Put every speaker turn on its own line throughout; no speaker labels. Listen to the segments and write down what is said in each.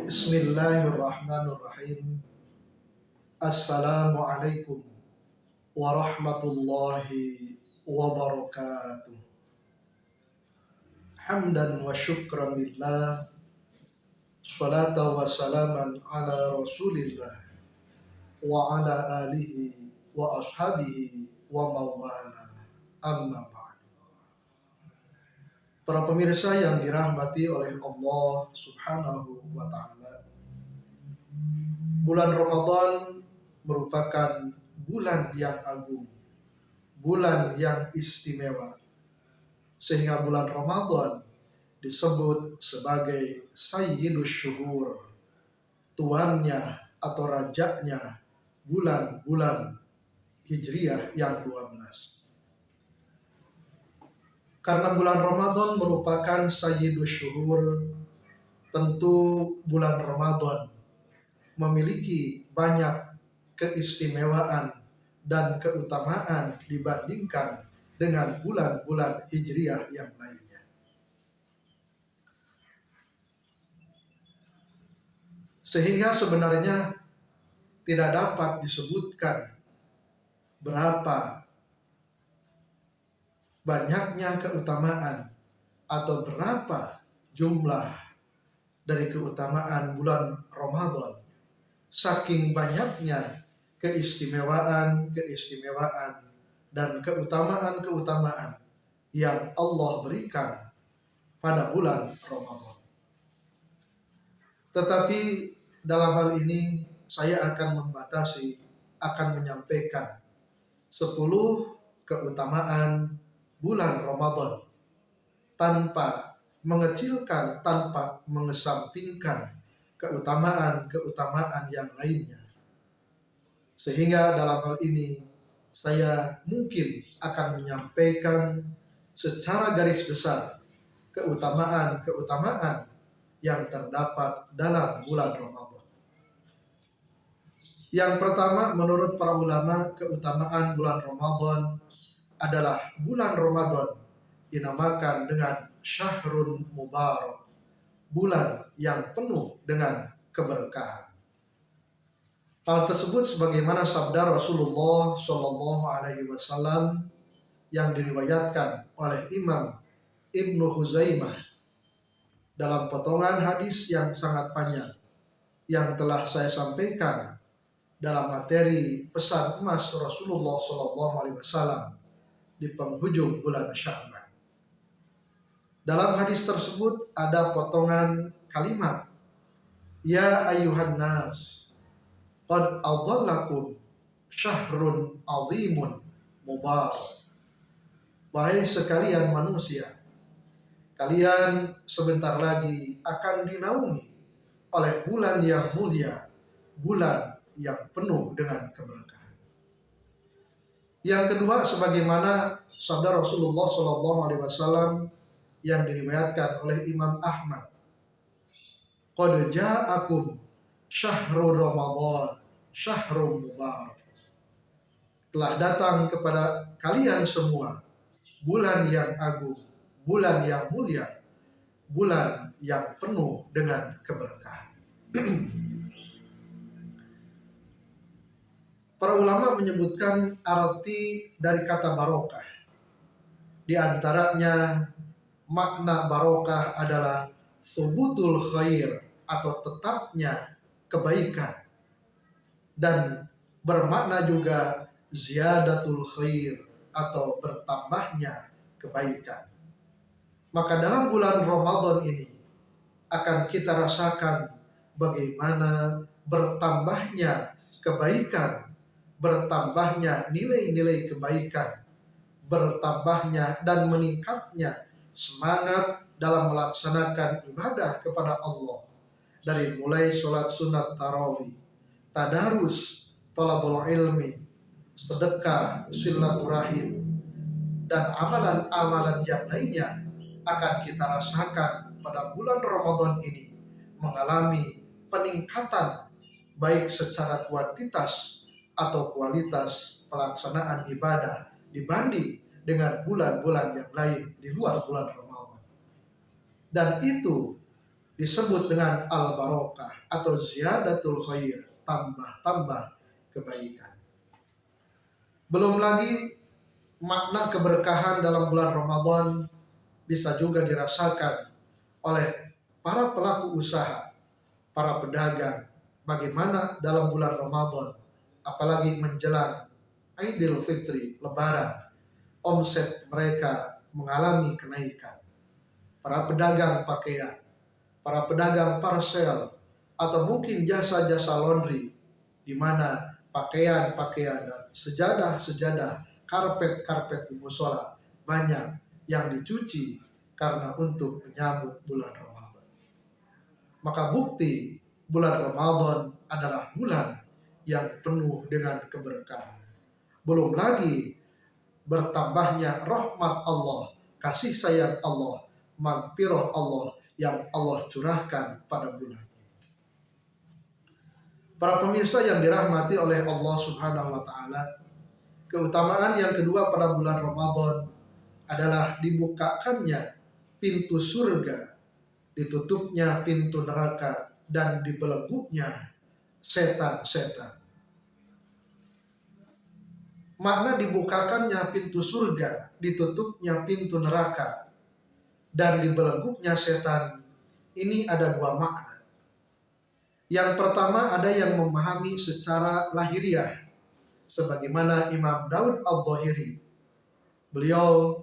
Bismillahirrahmanirrahim. Assalamualaikum warahmatullahi wabarakatuh. Hamdan wa syukran lillah. Salatan wa salaman ala rasulillah wa ala alihi wa ashabihi wa mawala. Amma ba'd. Para pemirsa yang dirahmati oleh Allah Subhanahu wa ta'ala, bulan Ramadan merupakan bulan yang agung, bulan yang istimewa, sehingga bulan Ramadan disebut sebagai Sayyidus Syuhur, tuannya atau rajanya bulan-bulan Hijriah yang 12. Karena bulan Ramadan merupakan Sayyidus Syuhur, tentu bulan Ramadan memiliki banyak keistimewaan dan keutamaan dibandingkan dengan bulan-bulan Hijriah yang lainnya. Sehingga sebenarnya tidak dapat disebutkan berapa banyaknya keutamaan atau berapa jumlah dari keutamaan bulan Ramadan. Saking banyaknya keistimewaan dan keutamaan yang Allah berikan pada bulan Ramadan. Tetapi dalam hal ini saya akan menyampaikan 10 keutamaan bulan Ramadan tanpa mengecilkan, tanpa mengesampingkan keutamaan yang lainnya. Sehingga dalam hal ini saya mungkin akan menyampaikan secara garis besar keutamaan yang terdapat dalam bulan Ramadan. Yang pertama, menurut para ulama, keutamaan bulan Ramadan adalah bulan Ramadan dinamakan dengan Syahrul Mubarak, bulan yang penuh dengan keberkahan. Hal tersebut sebagaimana sabda Rasulullah SAW yang diriwayatkan oleh Imam Ibnu Huzaimah dalam potongan hadis yang sangat panjang yang telah saya sampaikan dalam materi pesan emas Rasulullah SAW di penghujung bulan Sya'ban. Dalam hadis tersebut ada potongan kalimat, Ya ayuhan nas, qad adhallakum syahrun azimun mubarak. Wahai sekalian manusia, kalian sebentar lagi akan dinaungi oleh bulan yang mulia, bulan yang penuh dengan keberkahan. Yang kedua, sebagaimana sabda Rasulullah SAW yang diriwayatkan oleh Imam Ahmad, qad ja'akum syahrul Ramadan syahrul mubarak. Telah datang kepada kalian semua bulan yang agung, bulan yang mulia, bulan yang penuh dengan keberkahan. Para ulama menyebutkan arti dari kata barokah. Di antaranya makna barokah adalah subutul khair atau tetapnya kebaikan, dan bermakna juga ziyadatul khair atau bertambahnya kebaikan. Maka dalam bulan Ramadan ini akan kita rasakan bagaimana bertambahnya kebaikan, bertambahnya nilai-nilai kebaikan, bertambahnya dan meningkatnya semangat dalam melaksanakan ibadah kepada Allah, dari mulai sholat sunat tarawih, tadarus, thalabul ilmi, sedekah, silaturahim, dan amalan-amalan yang lainnya akan kita rasakan pada bulan Ramadan ini mengalami peningkatan baik secara kuantitas atau kualitas pelaksanaan ibadah dibanding dengan bulan-bulan yang lain di luar bulan Ramadan. Dan itu disebut dengan al-barokah atau ziyadatul khair, tambah-tambah kebaikan. Belum lagi makna keberkahan dalam bulan Ramadan bisa juga dirasakan oleh para pelaku usaha, para pedagang. Bagaimana dalam bulan Ramadan, apalagi menjelang Idul Fitri, Lebaran, omset mereka mengalami kenaikan. Para pedagang pakaian, para pedagang parcel, atau mungkin jasa-jasa laundry, di mana pakaian-pakaian dan sejadah-sejadah, karpet-karpet di musola banyak yang dicuci karena untuk menyambut bulan Ramadan. Maka bukti bulan Ramadan adalah bulan yang penuh dengan keberkahan. Belum lagi bertambahnya rahmat Allah, kasih sayang Allah, maghfirah Allah yang Allah curahkan pada bulan ini. Para pemirsa yang dirahmati oleh Allah Subhanahu wa taala, keutamaan yang kedua pada bulan Ramadan adalah dibukakannya pintu surga, ditutupnya pintu neraka, dan dibelenggunya setan-setan. Makna dibukakannya pintu surga, ditutupnya pintu neraka, dan dibelenggunya setan, ini ada dua makna. Yang pertama, ada yang memahami secara lahiriah, sebagaimana Imam Daud Al-Zahiri. Beliau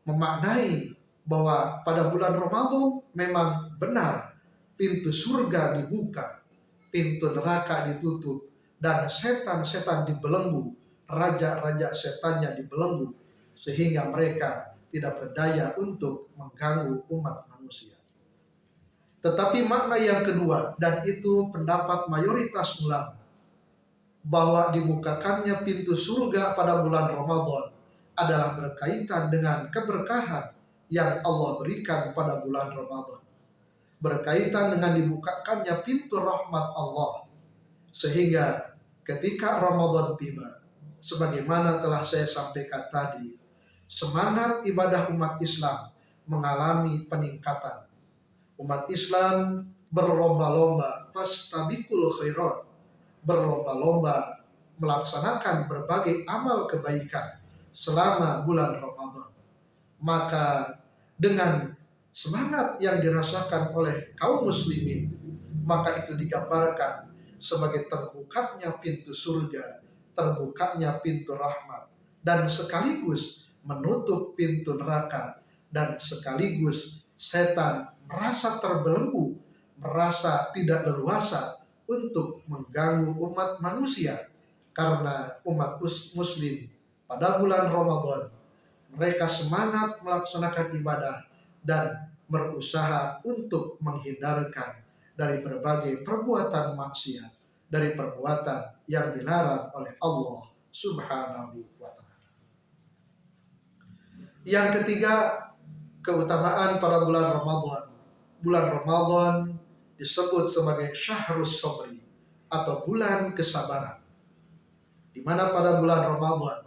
memaknai bahwa pada bulan Ramadan memang benar pintu surga dibuka, pintu neraka ditutup, dan setan-setan dibelenggu, raja-raja setannya dibelenggu, sehingga mereka tidak berdaya untuk mengganggu umat manusia. Tetapi makna yang kedua, dan itu pendapat mayoritas ulama, bahwa dibukakannya pintu surga pada bulan Ramadan adalah berkaitan dengan keberkahan yang Allah berikan pada bulan Ramadan. Berkaitan dengan dibukakannya pintu rahmat Allah. Sehingga ketika Ramadan tiba, sebagaimana telah saya sampaikan tadi, semangat ibadah umat Islam mengalami peningkatan. Umat Islam berlomba-lomba, fastabiqul khairat, berlomba-lomba melaksanakan berbagai amal kebaikan selama bulan Ramadan. Maka dengan semangat yang dirasakan oleh kaum muslimin, maka itu digambarkan sebagai terbukanya pintu surga, terbukanya pintu rahmat, dan sekaligus menutup pintu neraka, dan sekaligus setan merasa terbelenggu, merasa tidak leluasa untuk mengganggu umat manusia, karena umat muslim pada bulan Ramadan mereka semangat melaksanakan ibadah dan berusaha untuk menghindarkan dari berbagai perbuatan maksiat, dari perbuatan yang dilarang oleh Allah Subhanahu wa taala. Yang ketiga, keutamaan pada bulan Ramadan. Bulan Ramadan disebut sebagai syahrus sabri atau bulan kesabaran. Di mana pada bulan Ramadan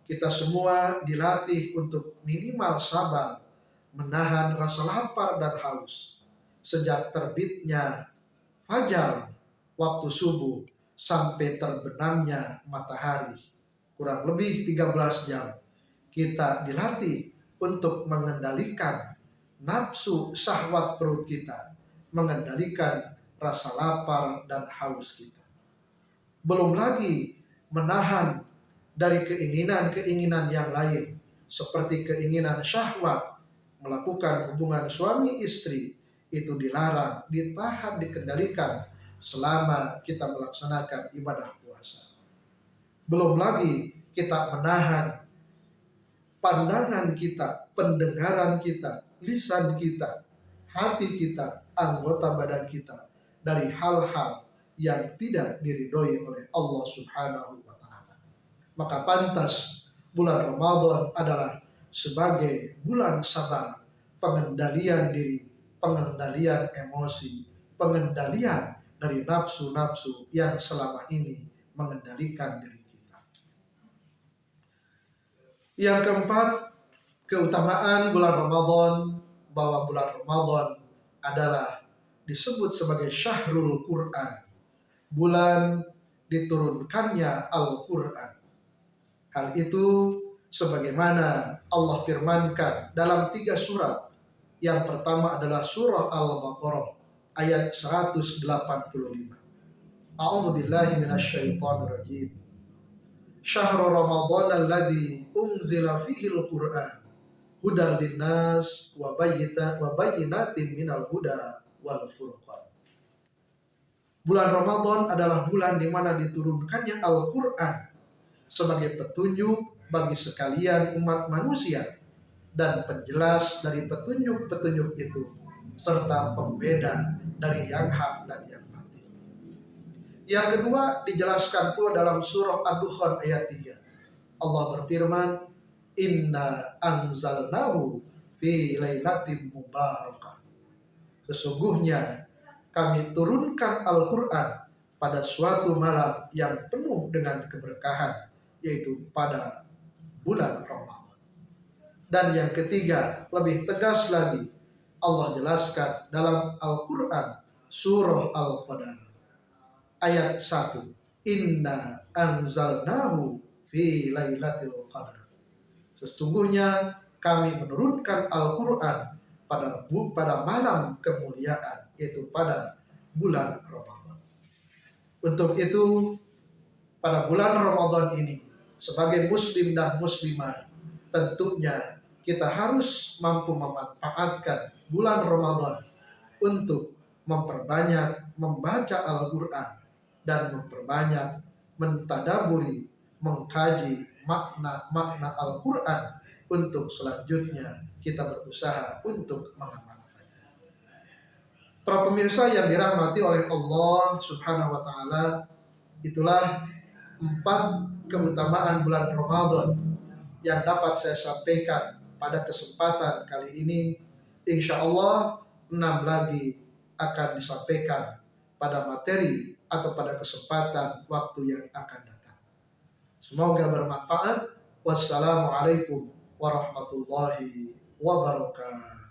kita semua dilatih untuk minimal sabar menahan rasa lapar dan haus sejak terbitnya fajar waktu subuh sampai terbenamnya matahari, kurang lebih 13 jam. Kita dilatih untuk mengendalikan nafsu syahwat perut kita, mengendalikan rasa lapar dan haus kita. Belum lagi menahan dari keinginan-keinginan yang lain, seperti keinginan syahwat melakukan hubungan suami istri, itu dilarang, ditahan, dikendalikan selama kita melaksanakan ibadah puasa. Belum lagi kita menahan pandangan kita, pendengaran kita, lisan kita, hati kita, anggota badan kita dari hal-hal yang tidak diridhoi oleh Allah Subhanahu wa taala. Maka pantas bulan Ramadan adalah sebagai bulan sabar, pengendalian diri, pengendalian emosi, pengendalian dari nafsu-nafsu yang selama ini mengendalikan diri kita. Yang keempat, keutamaan bulan Ramadan, bahwa bulan Ramadan adalah disebut sebagai syahrul Quran, bulan diturunkannya Al-Quran. Hal itu sebagaimana Allah firmankan dalam 3 surat. Yang pertama adalah surah Al-Baqarah ayat 185. A'udzubillahi minasyaitonirrajim. Syahrul Ramadan alladzi unzila fihi al-Qur'an hudal linnas wa bayyinatin minal huda wal furqan. Bulan Ramadan adalah bulan di mana diturunkannya Al-Qur'an sebagai petunjuk bagi sekalian umat manusia dan penjelas dari petunjuk-petunjuk itu serta pembeda dari yang hak dan yang batil. Yang kedua dijelaskan pula dalam surah Ad-Dukhan ayat 3. Allah berfirman, Inna anzalnahu fi lailatin mubarakah. Sesungguhnya kami turunkan Al-Quran pada suatu malam yang penuh dengan keberkahan, yaitu pada bulan Ramadan. Dan yang ketiga, lebih tegas lagi, Allah jelaskan dalam Al-Quran surah Al-Qadar ayat 1. Inna anzalnahu fi lailatul qadar. Sesungguhnya kami menurunkan Al-Quran pada malam kemuliaan, yaitu pada bulan Ramadan. Untuk itu, pada bulan Ramadan ini, sebagai muslim dan muslimah, tentunya kita harus mampu memanfaatkan bulan Ramadan untuk memperbanyak membaca Al-Quran dan memperbanyak mentadaburi, mengkaji makna-makna Al-Quran untuk selanjutnya kita berusaha untuk mengamalkannya. Para pemirsa yang dirahmati oleh Allah Subhanahu wa taala, itulah 4 keutamaan bulan Ramadan yang dapat saya sampaikan pada kesempatan kali ini. Insya Allah 6 lagi akan disampaikan pada materi atau pada kesempatan waktu yang akan datang. Semoga bermanfaat. Wassalamualaikum warahmatullahi wabarakatuh.